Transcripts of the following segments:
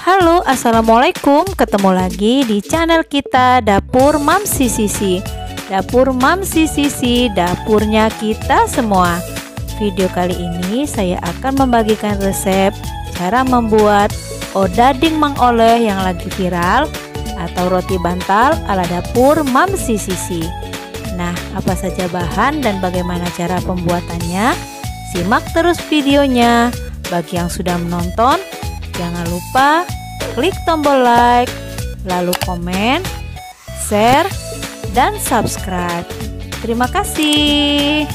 Halo, assalamualaikum. Ketemu lagi di channel kita Dapur Mamsi Sisi. Dapur Mamsi Sisi, dapurnya kita semua. Video kali ini saya akan membagikan resep cara membuat odading Mang Oleh yang lagi viral atau roti bantal ala Dapur Mamsi Sisi. Nah, apa saja bahan dan bagaimana cara pembuatannya? Simak terus videonya. Bagi yang sudah menonton, jangan lupa klik tombol like, lalu komen, share, dan subscribe. Terima kasih.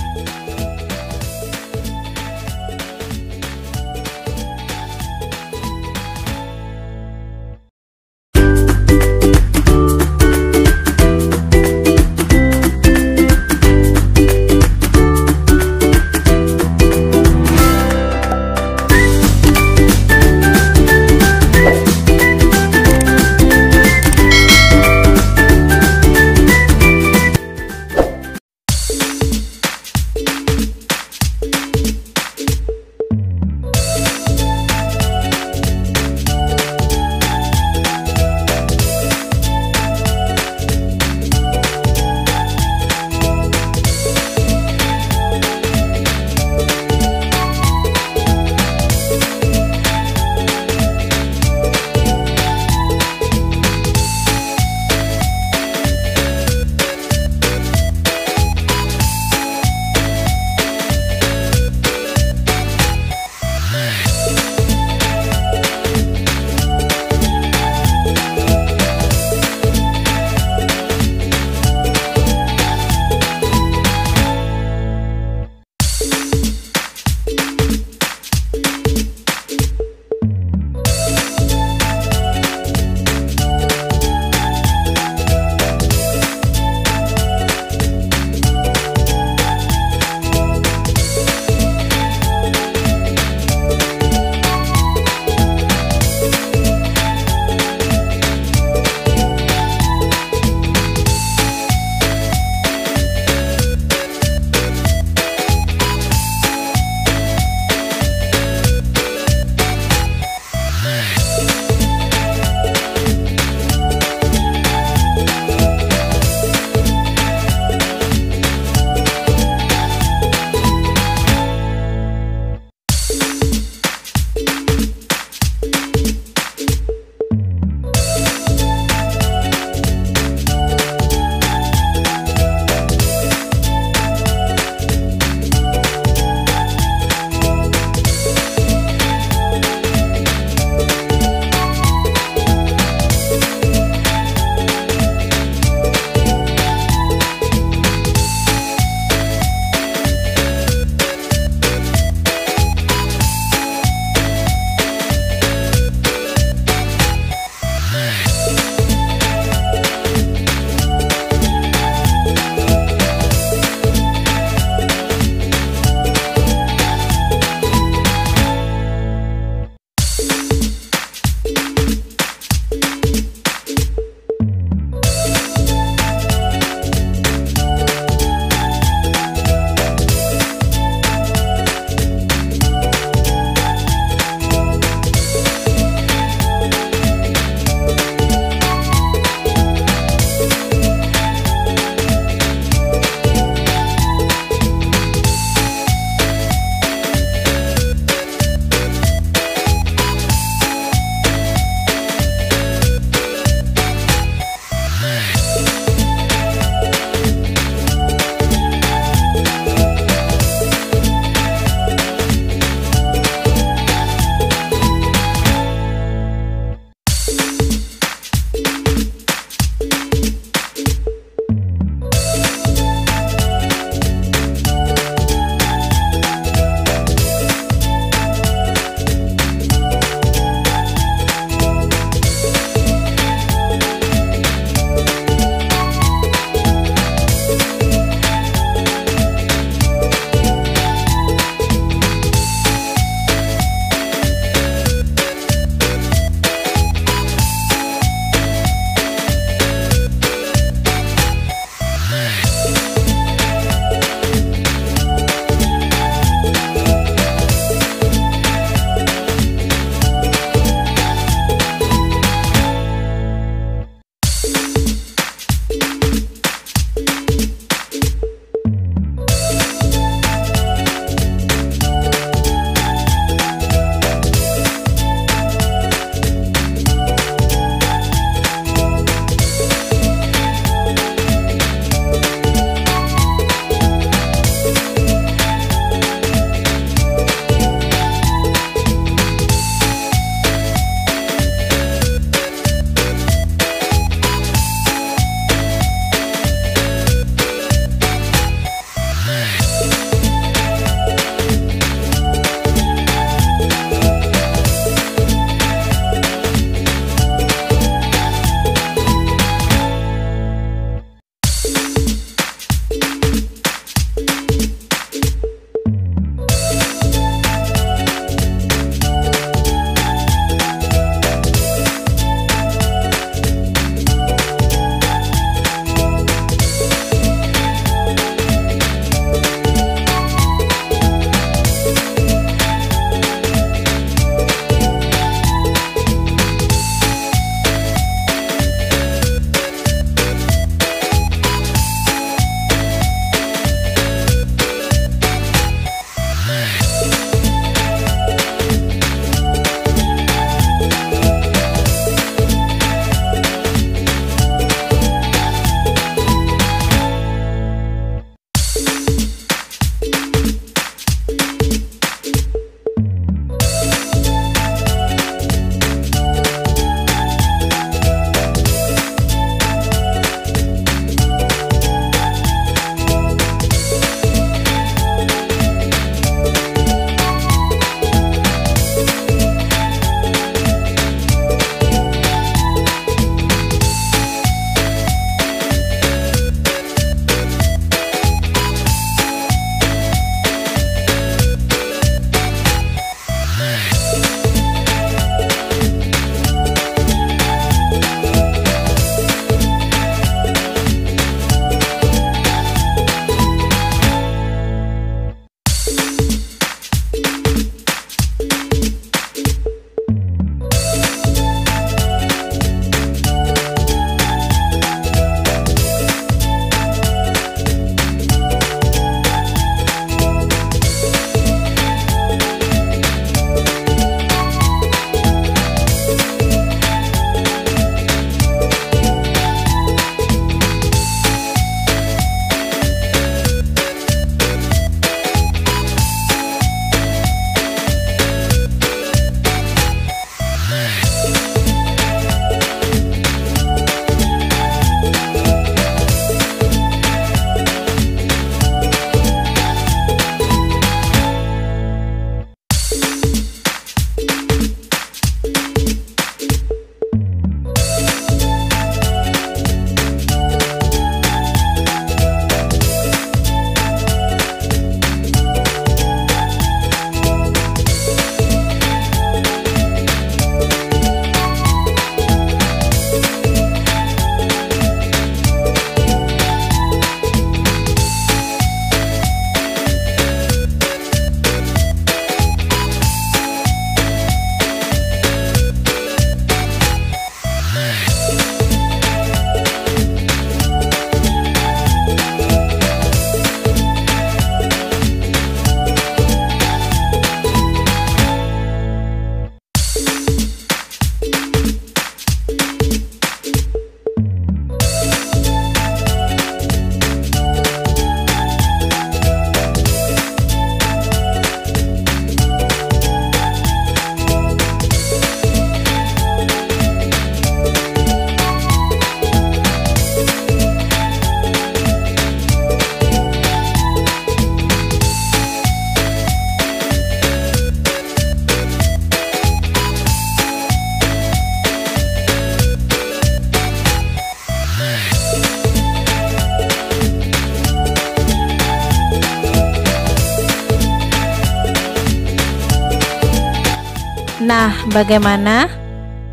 Nah, bagaimana?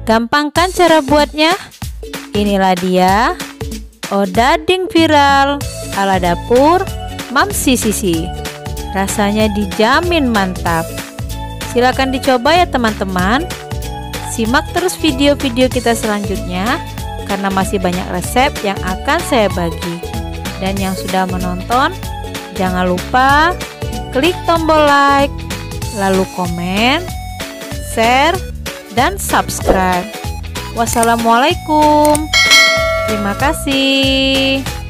Gampang kan cara buatnya? Inilah dia odading viral ala dapur Mamsi Sisi. Rasanya dijamin mantap. Silakan dicoba ya teman-teman. Simak terus video-video kita selanjutnya karena masih banyak resep yang akan saya bagi. Dan yang sudah menonton, jangan lupa klik tombol like, lalu komen, share, dan subscribe. Wassalamualaikum. Terima kasih.